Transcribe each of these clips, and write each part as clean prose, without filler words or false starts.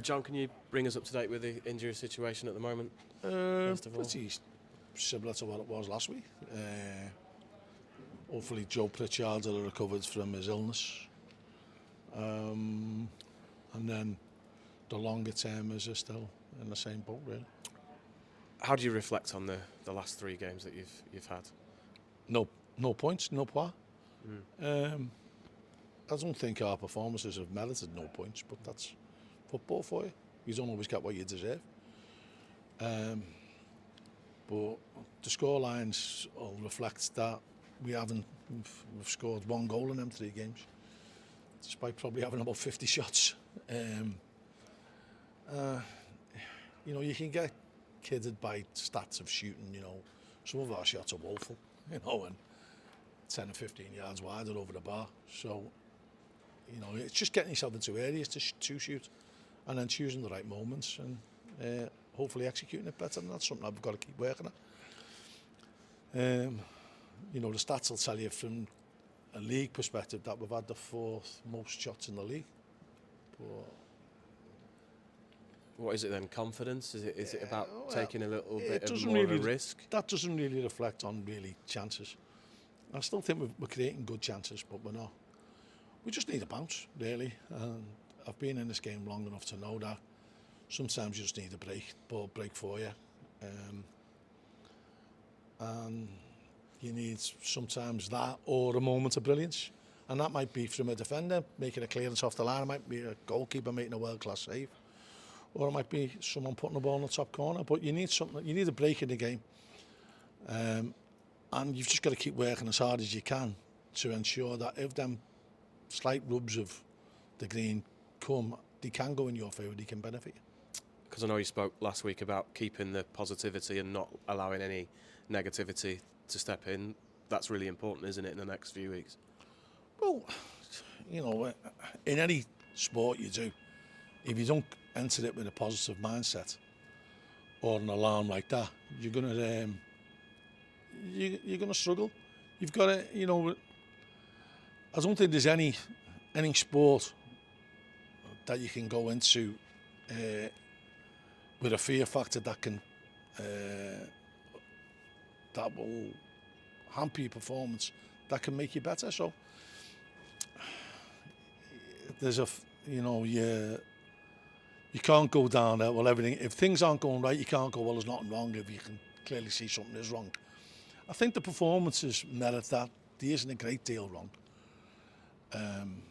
John, can you bring us up to date with the injury situation at the moment? First of all, Pretty similar to what it was last week. Hopefully Joe Pritchard will have recovered from his illness. And then the longer termers are still in the same boat, really. how do you reflect on the last 3 games that you've had? No points, no points. I don't think our performances have merited no points, but that's football for you. You don't always get what you deserve. But the scorelines will reflect that we've scored 1 goal in them 3 games, despite probably having about 50 shots. You can get kidded by stats of shooting. Some of our shots are woeful, and 10 or 15 yards wide or over the bar. So, it's just getting yourself into areas to shoot, and then choosing the right moments and hopefully executing it better. And that's something I've got to keep working at. The stats will tell you from a league perspective that we've had the 4th most shots in the league. But What is it then? Confidence? Is it about taking a little bit doesn't more of really a risk? That doesn't really reflect on really chances. I still think we're creating good chances, but we're not. We just need a bounce, really. And I've been in this game long enough to know that sometimes you just need a ball break for you. And you need sometimes that or a moment of brilliance. And that might be from a defender making a clearance off the line, it might be a goalkeeper making a world-class save, or it might be someone putting the ball in the top corner. But you need something, you need a break in the game. And you've just got to keep working as hard as you can to ensure that if them slight rubs of the green come, they can go in your favour, they can benefit you. Because I know you spoke last week about keeping the positivity and not allowing any negativity to step in. That's really important, isn't it, in the next few weeks? Well, in any sport you do, if you don't enter it with a positive mindset or an alarm like that, you're gonna struggle. You've got to, I don't think there's any sport that you can go into with a fear factor that can that will hamper your performance, that can make you better. So there's you can't go down there. Well, everything. If things aren't going right, you can't go. Well, there's nothing wrong. If you can clearly see something is wrong. I think the performances merit that. There isn't a great deal wrong. And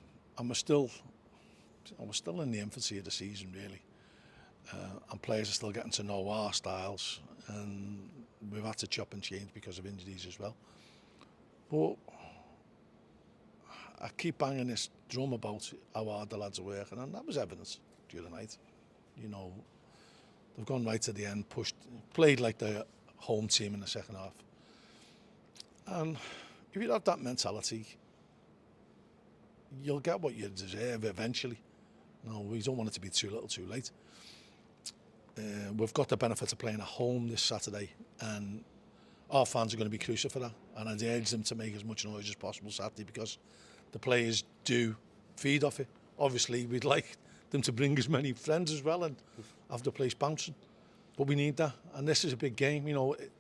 we're still in the infancy of the season, really. And players are still getting to know our styles, and we've had to chop and change because of injuries as well. But I keep banging this drum about how hard the lads are working, and that was evidence the other night. They've gone right to the end, played like the home team in the second half. And if you have that mentality, you'll get what you deserve eventually. We don't want it to be too little too late. We've got the benefit of playing at home this Saturday, and our fans are going to be crucial for that. And I'd urge them to make as much noise as possible Saturday, because the players do feed off it. Obviously, we'd like them to bring as many friends as well and have the place bouncing. But we need that, and this is a big game.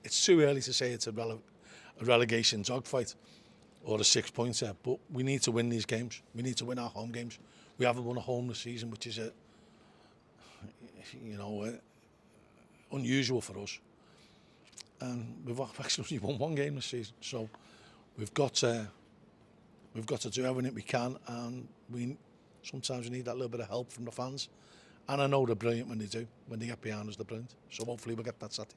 It's too early to say it's a relegation dogfight or a 6-pointer, but we need to win these games. We need to win our home games. We haven't won a home this season, which is unusual for us. And we've actually won 1 game this season, so we've got to do everything we can, and sometimes we need that little bit of help from the fans. And I know they're brilliant when they do. When they get behind us, they're brilliant. So hopefully we'll get that Saturday.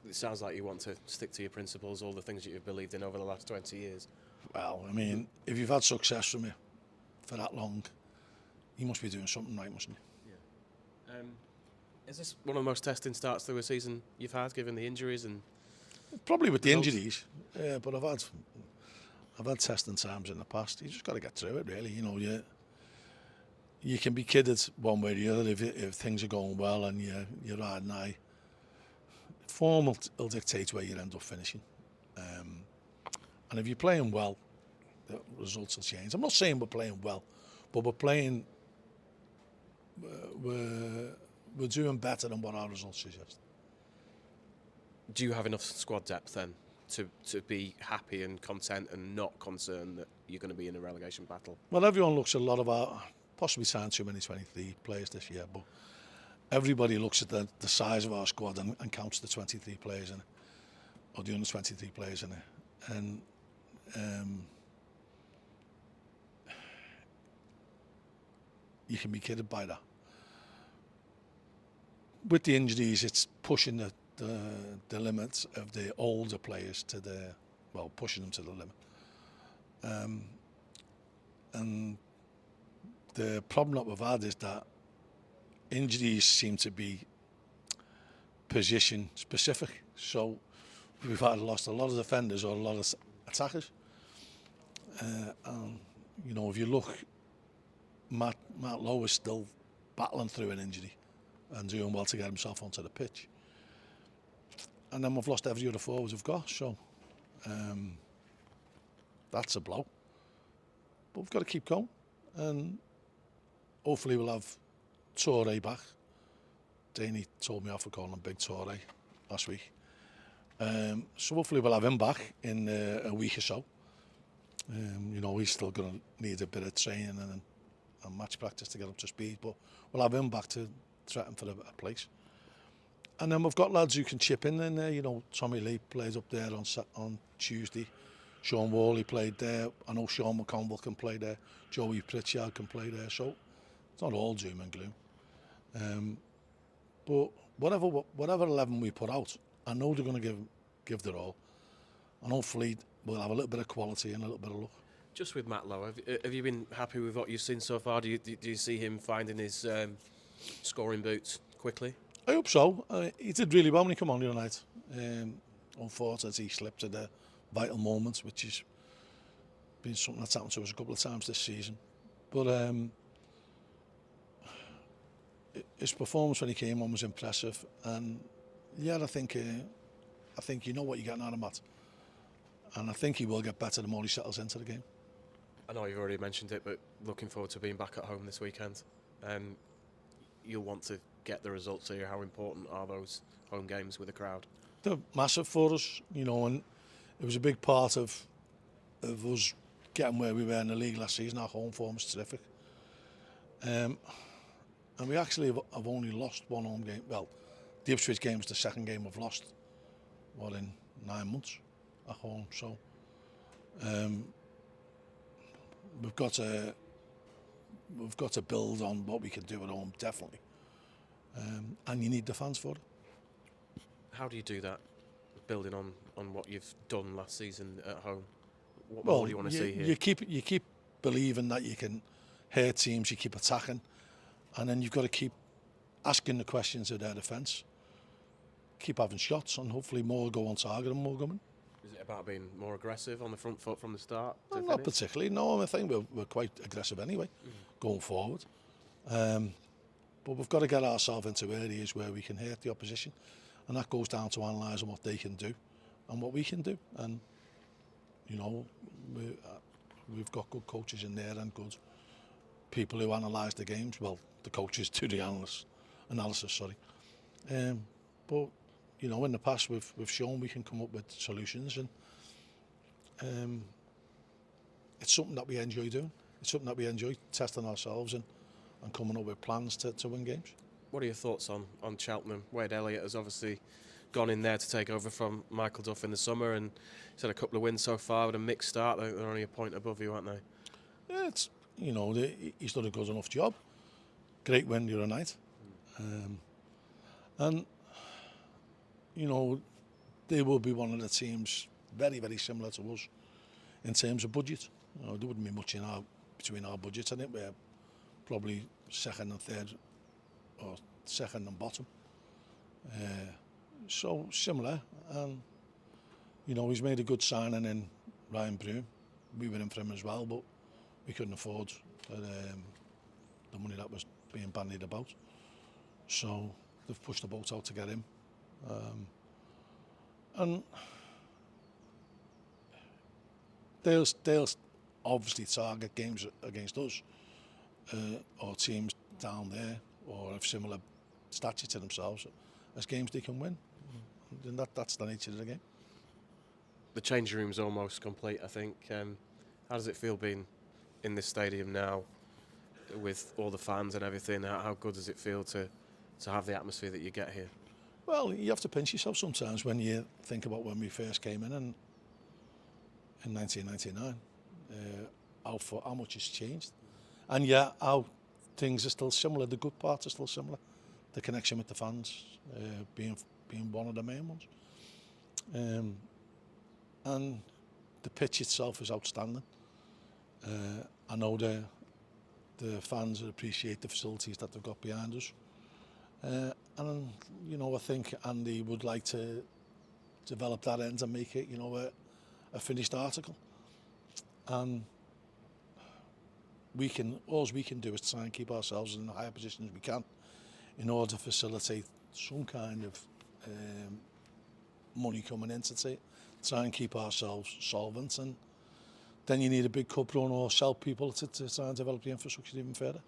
It sounds like you want to stick to your principles, all the things that you've believed in over the last 20 years. Well, if you've had success from it for that long, you must be doing something right, mustn't you? Yeah. Is this one of the most testing starts to a season you've had, given the injuries and probably with the results? injuries? But I've had testing times in the past. You just got to get through it, really. You can be kidded one way or the other if things are going well and you're riding high. Form will dictate where you end up finishing. And if you're playing well, the results will change. I'm not saying we're playing well, but we're playing we're doing better than what our results suggest. Do you have enough squad depth then to be happy and content and not concerned that you're going to be in a relegation battle? Well, everyone looks at a lot of our, possibly signed too many 23 players this year, but everybody looks at the size of our squad and counts the 23 players in it, or the under 23 players in it. And you can be kidded by that. With the injuries, it's pushing the limits of the older players to pushing them to the limit. And the problem that we've had is that injuries seem to be position specific. So we've lost a lot of defenders or a lot of attackers. If you look, Matt Lowe is still battling through an injury and doing well to get himself onto the pitch. And then we've lost every other forward we've got, so that's a blow. But we've got to keep going, and hopefully we'll have Torre back. Danny told me off for calling him Big Torre last week. So hopefully we'll have him back in a week or so. He's still going to need a bit of training and match practice to get up to speed, but we'll have him back to threaten for a place. And then we've got lads who can chip in there. Tommy Lee plays up there on Tuesday. Sean Worley played there. I know Sean McConville can play there. Joey Pritchard can play there. So it's not all doom and gloom. But whatever 11 we put out, I know they're going to give their all. And hopefully we'll have a little bit of quality and a little bit of luck. Just with Matt Lowe, have you been happy with what you've seen so far? Do you see him finding his scoring boots quickly? I hope so. He did really well when he came on the other night. Unfortunately, he slipped at the vital moments, which has been something that's happened to us a couple of times this season. But his performance when he came on was impressive, and yeah, I think you know what you're getting out of Matt, and I think he will get better the more he settles into the game. I know you've already mentioned it, but looking forward to being back at home this weekend. You'll want to get the results here. How important are those home games with a crowd? They're massive for us, and it was a big part of us getting where we were in the league last season. Our home form was terrific. And we actually have only lost one home game. Well, the Ipswich game was the second game we've lost, in 9 months at home. So we've got to build on what we can do at home, definitely. And you need the fans for it. How do you do that? Building on what you've done last season at home. What more do you want to see here? You keep believing that you can hurt teams. You keep attacking, and then you've got to keep asking the questions of their defence. Keep having shots, and hopefully more go on target and more coming. Is it about being more aggressive on the front foot from the start? Well, not particularly. No, I think we're quite aggressive anyway, going forward. But we've got to get ourselves into areas where we can hurt the opposition, and that goes down to analysing what they can do and what we can do. And we've got good coaches in there and good people who analyse the games. Well, the coaches do the analysis. But in the past we've shown we can come up with solutions, and it's something that we enjoy doing. It's something that we enjoy testing ourselves and coming up with plans to win games. What are your thoughts on Cheltenham? Wade Elliott has obviously gone in there to take over from Michael Duff in the summer, and he's had a couple of wins so far with a mixed start. They're only a point above you, aren't they? Yeah, it's he's done a good enough job. Great win the other night, and they will be one of the teams very, very similar to us in terms of budget. There wouldn't be much between our budgets. I think we're probably second and third, or second and bottom. So similar, and he's made a good signing in Ryan Broom. We were in for him as well, but we couldn't afford the money that was being bandied about. So they've pushed the boat out to get him. And they'll obviously target games against us or teams down there, or of similar stature to themselves as games they can win. And that's the nature of the game. The changing room's almost complete, I think. How does it feel being in this stadium now with all the fans and everything? How good does it feel to have the atmosphere that you get here? Well, you have to pinch yourself sometimes when you think about when we first came in 1999, how much has changed. And yeah, how things are still similar, the good parts are still similar. The connection with the fans being one of the main ones. And the pitch itself is outstanding. I know the fans appreciate the facilities that they've got behind us. And you know, I think Andy would like to develop that end and make it, you know, a finished article. And all we can do is try and keep ourselves in the higher positions we can in order to facilitate some kind of money coming in to try and keep ourselves solvent. And then you need a big cup run or sell people to try and develop the infrastructure even further.